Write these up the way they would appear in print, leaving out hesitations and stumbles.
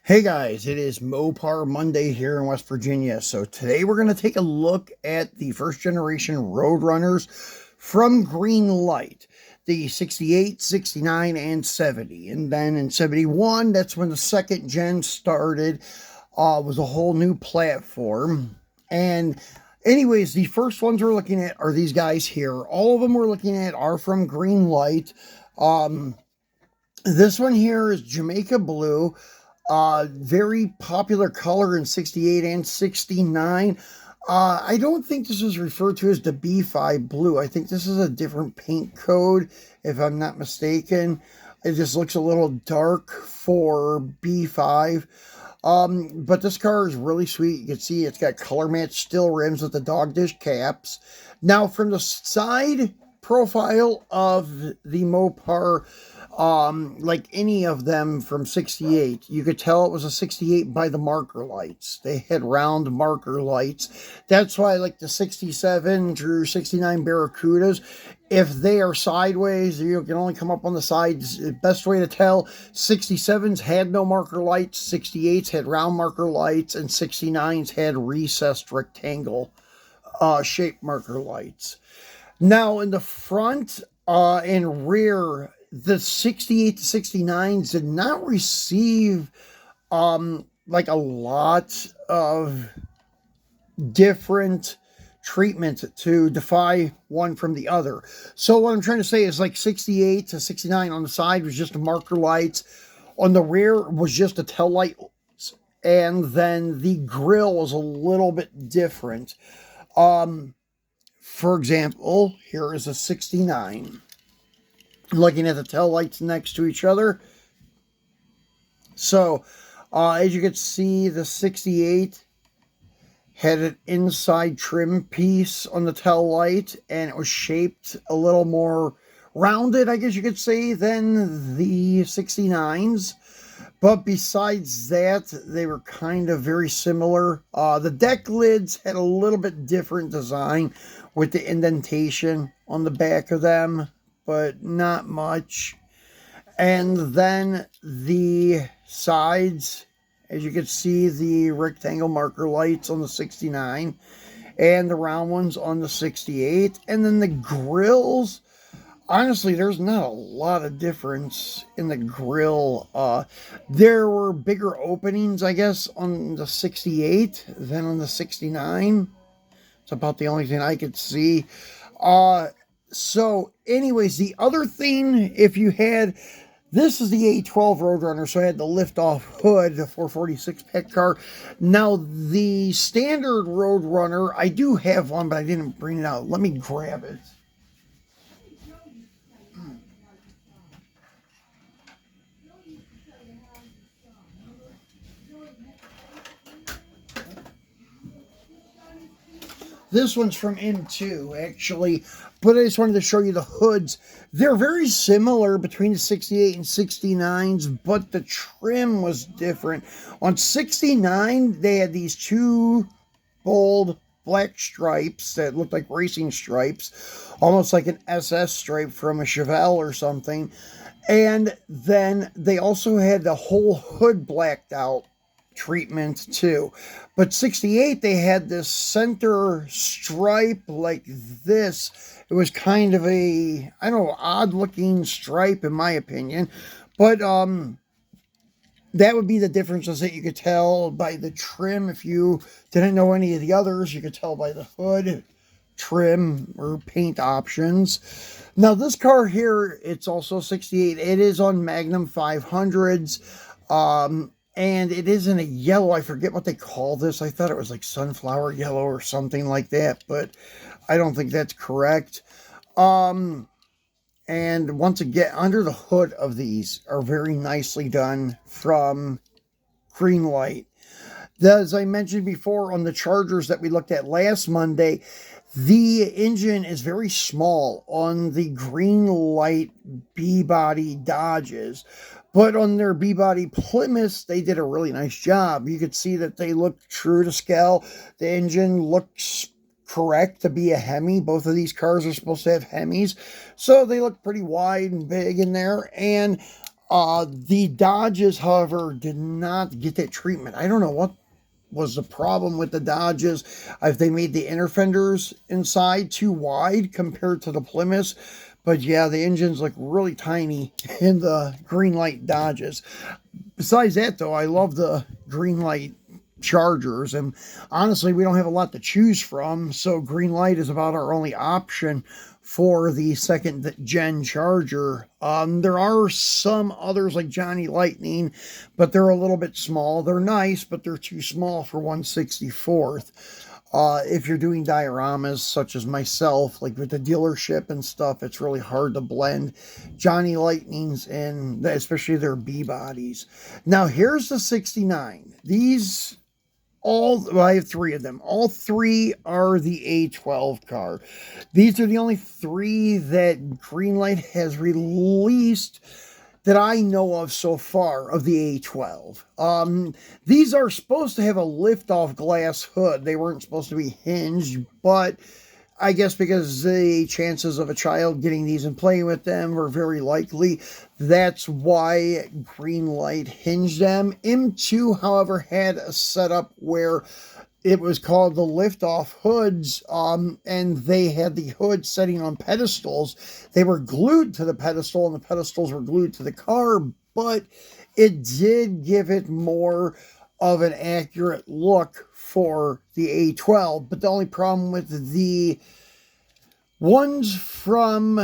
Hey guys, it is Mopar Monday here in West Virginia. So today we're going to take a look at the first generation Roadrunners from Greenlight, the 68, 69, and 70. And then in 71, that's when the second gen started, was a whole new platform. And anyways, the first ones we're looking at are these guys here. All of them we're looking at are from Greenlight. This one here is Jamaica Blue. Very popular color in 68 and 69. I don't think this is referred to as the B5 blue. I think this is a different paint code, if I'm not mistaken. It just looks a little dark for B5. But this car is really sweet. You can see it's got color matched steel rims with the dog dish caps. Now, from the side profile of the Mopar, like any of them from 68, you could tell it was a 68 by the marker lights. They had round marker lights. That's why, like the 67 through 69 Barracudas, if they are sideways, you can only come up on the sides. The best way to tell, 67s had no marker lights, 68s had round marker lights, and 69s had recessed rectangle shaped marker lights. Now, in the front and rear, the 68 to 69s did not receive like a lot of different treatment to defy one from the other. So what I'm trying to say is, like, 68 to 69 on the side was just the marker lights. On the rear was just a tail light, and then the grill was a little bit different. For example, here is a 69. Looking at the tail lights next to each other. So, as you can see, the 68 had an inside trim piece on the tail light, and it was shaped a little more rounded, I guess you could say, than the 69s. But besides that, they were kind of very similar. The deck lids had a little bit different design with the indentation on the back of them, but not much. And then the sides, as you can see, the rectangle marker lights on the 69 and the round ones on the 68. And then the grills, honestly, there's not a lot of difference in the grill. There were bigger openings, I guess, on the 68 than on the 69. It's about the only thing I could see. So anyways, the other thing, if you had, this is the A12 Roadrunner, so I had the lift-off hood, the 446 pet car. Now, the standard Roadrunner, I do have one, but I didn't bring it out. Let me grab it. This one's from M2, actually, but I just wanted to show you the hoods. They're very similar between the 68 and 69s, but the trim was different. On 69, they had these two bold black stripes that looked like racing stripes, almost like an SS stripe from a Chevelle or something. And then they also had the whole hood blacked out treatment too. But 68, they had this center stripe like this. It was kind of a, I don't know, odd looking stripe in my opinion. But that would be the differences that you could tell by the trim. If you didn't know any of the others, you could tell by the hood trim or paint options. Now this car here, it's also 68. It is on Magnum 500s. And it is in a yellow. I forget what they call this. I thought it was like sunflower yellow or something like that, but I don't think that's correct. And once again, under the hood of these are very nicely done from Greenlight. As I mentioned before on the Chargers that we looked at last Monday, the engine is very small on the Greenlight B-body Dodges. But on their B-body Plymouths, they did a really nice job. You could see that they looked true to scale. The engine looks correct to be a Hemi. Both of these cars are supposed to have Hemis. So they look pretty wide and big in there. And The Dodges, however, did not get that treatment. I don't know what was the problem with the Dodges. If they made the inner fenders inside too wide compared to the Plymouths. But yeah, the engines look really tiny in the Greenlight Dodges. Besides that, though, I love the Greenlight Chargers, and honestly, we don't have a lot to choose from, so Greenlight is about our only option for the second gen Charger. There are some others like Johnny Lightning, but they're a little bit small. They're nice, but they're too small for 1/64th. If you're doing dioramas such as myself, like with the dealership and stuff, it's really hard to blend Johnny Lightnings and especially their B bodies. Now here's the 69. These well, I have three of them. All three are the A12 car. These are the only three that Greenlight has released that I know of so far of the A12. These are supposed to have a lift-off glass hood. They weren't supposed to be hinged, but I guess because the chances of a child getting these and playing with them were very likely, that's why Greenlight hinged them. M2, however, had a setup where it was called the lift-off hoods, and they had the hood setting on pedestals. They were glued to the pedestal, and the pedestals were glued to the car, but it did give it more of an accurate look for the A12. But the only problem with the ones from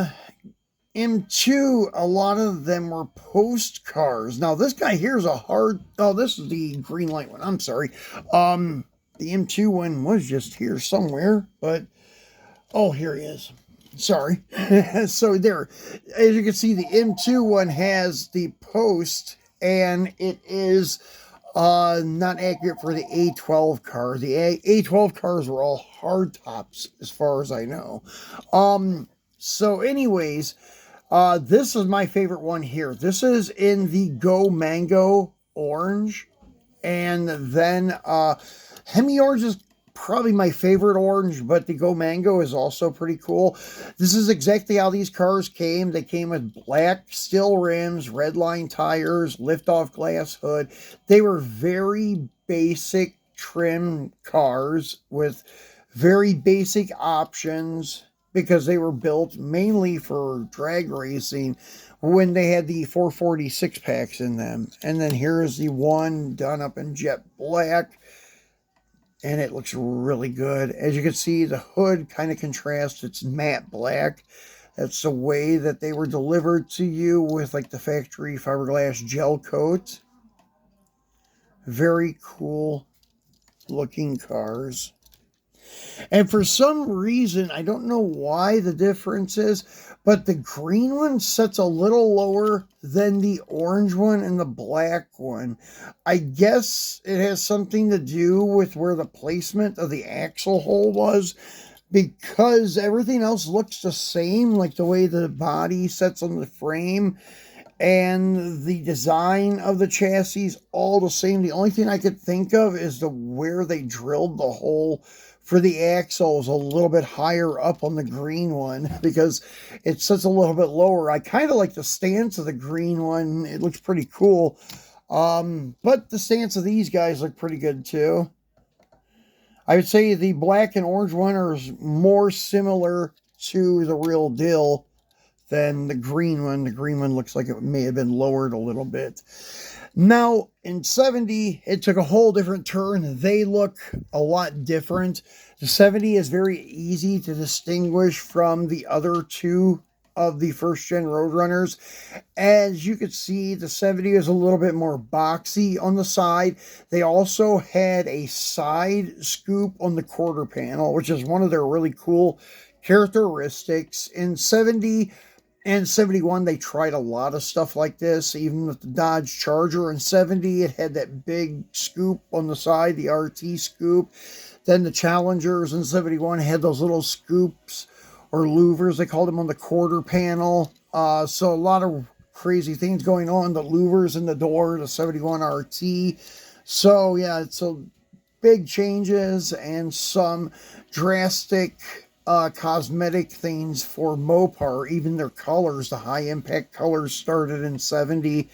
M2, a lot of them were post cars. Now, this guy here is this is the Greenlight one. I'm sorry. The M2 one was just here somewhere, but, here he is. Sorry. So there, as you can see, the M2 one has the post, and it is not accurate for the A12 car. The A12 cars were all hard tops, as far as I know. So anyways, this is my favorite one here. This is in the Go Mango Orange, and then Hemi Orange is probably my favorite orange, but the Go Mango is also pretty cool. This is exactly how these cars came. They came with black steel rims, red line tires, lift-off glass hood. They were very basic trim cars with very basic options because they were built mainly for drag racing when they had the 446 packs in them. And then here is the one done up in jet black, and it looks really good. As you can see, the hood kind of contrasts. It's matte black. That's the way that they were delivered to you with like the factory fiberglass gel coat. Very cool looking cars. And for some reason, I don't know why the difference is, but the green one sets a little lower than the orange one and the black one. I guess it has something to do with where the placement of the axle hole was, because everything else looks the same, like the way the body sets on the frame and the design of the chassis, all the same. The only thing I could think of is where they drilled the hole for the axle is a little bit higher up on the green one because it sits a little bit lower. I kind of like the stance of the green one. It looks pretty cool. But the stance of these guys look pretty good too. I would say the black and orange one are more similar to the real deal than the green one. The green one looks like it may have been lowered a little bit. Now, in 70, it took a whole different turn. They look a lot different. The 70 is very easy to distinguish from the other two of the first-gen Roadrunners. As you can see, the 70 is a little bit more boxy on the side. They also had a side scoop on the quarter panel, which is one of their really cool characteristics. In 70 and 71, they tried a lot of stuff like this, even with the Dodge Charger. In 70, it had that big scoop on the side, the RT scoop. Then the Challengers in 71 had those little scoops, or louvers, they called them, on the quarter panel. So a lot of crazy things going on. The louvers in the door, the 71 RT. So yeah, so big changes and some drastic cosmetic things for Mopar. Even their colors, the high impact colors, started in 70.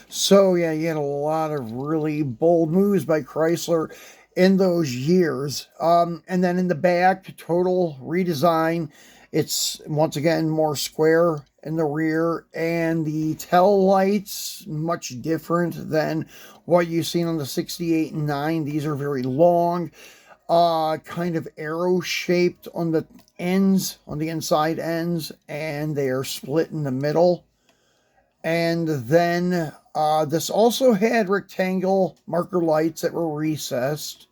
So yeah, you had a lot of really bold moves by Chrysler in those years. And then in the back, total redesign. It's once again more square in the rear, and the tail lights much different than what you've seen on the 68 and 9. These are very long, kind of arrow shaped on the ends, on the inside ends, and they are split in the middle. And then this also had rectangle marker lights that were recessed.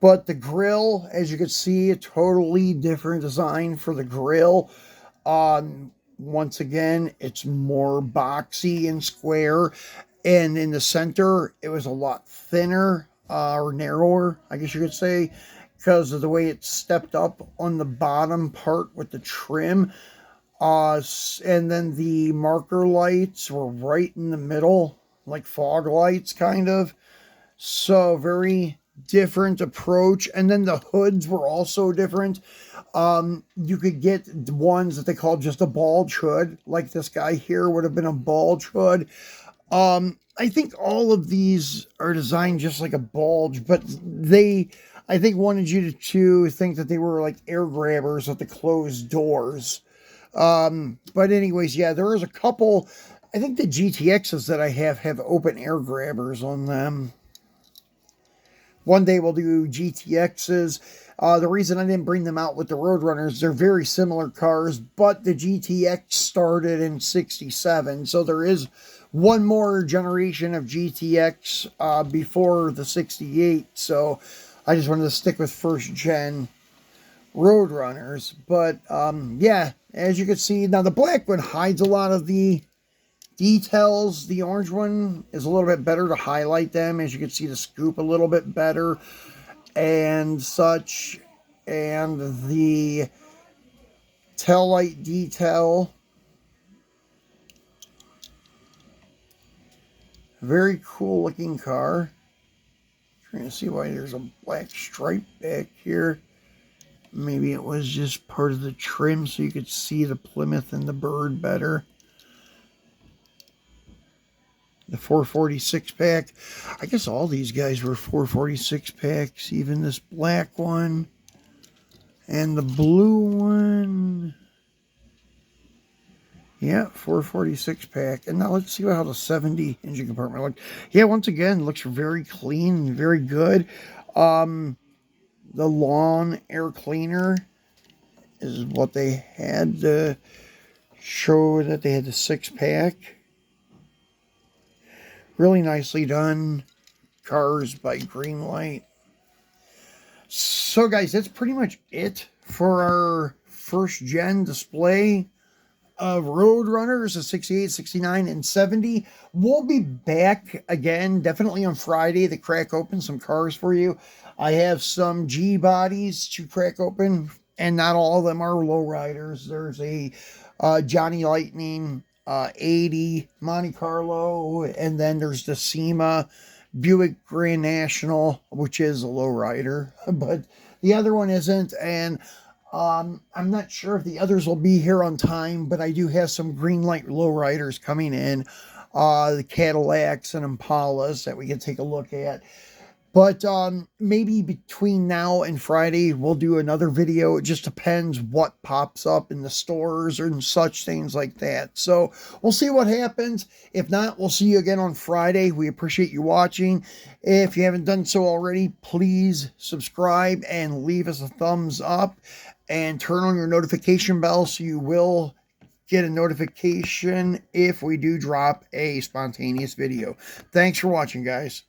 But the grill, as you can see, a totally different design for the grill. Once again, it's more boxy and square. And in the center, it was a lot thinner, or narrower, I guess you could say, because of the way it stepped up on the bottom part with the trim. And then the marker lights were right in the middle, like fog lights, kind of. So very different approach. And then the hoods were also different. You could get ones that they called just a bulge hood, like this guy here would have been a bulge hood. I think all of these are designed just like a bulge, but they, I think, wanted you to think that they were like air grabbers with the closed doors. But anyways, yeah, there is a couple. I think the GTXs that I have open air grabbers on them. One day we'll do GTXs. The reason I didn't bring them out with the Roadrunners, they're very similar cars, but the GTX started in 67. So there is one more generation of GTX before the 68. So I just wanted to stick with first gen Roadrunners. But yeah, as you can see, now the black one hides a lot of the details. The orange one is a little bit better to highlight them. As you can see, the scoop a little bit better and such. And the tail light detail, very cool looking car. Trying to see why there's a black stripe back here. Maybe it was just part of the trim so you could see the Plymouth and the bird better. The 446 pack. I guess all these guys were 446 packs. Even this black one. And the blue one. Yeah, 446 pack. And now let's see how the 70 engine compartment looked. Yeah, once again, looks very clean, very good. The lawn air cleaner is what they had to show that they had the 6-pack. Really nicely done. Cars by Greenlight. So guys, that's pretty much it for our first gen display of Roadrunners of 68, 69, and 70. We'll be back again, definitely on Friday, to crack open some cars for you. I have some G bodies to crack open, and not all of them are lowriders. There's a Johnny Lightning 80 Monte Carlo, and then there's the SEMA Buick Grand National, which is a lowrider, but the other one isn't. And I'm not sure if the others will be here on time, but I do have some Greenlight lowriders coming in, the Cadillacs and Impalas that we can take a look at. But maybe between now and Friday, we'll do another video. It just depends what pops up in the stores and such things like that. So we'll see what happens. If not, we'll see you again on Friday. We appreciate you watching. If you haven't done so already, please subscribe and leave us a thumbs up. And turn on your notification bell so you will get a notification if we do drop a spontaneous video. Thanks for watching, guys.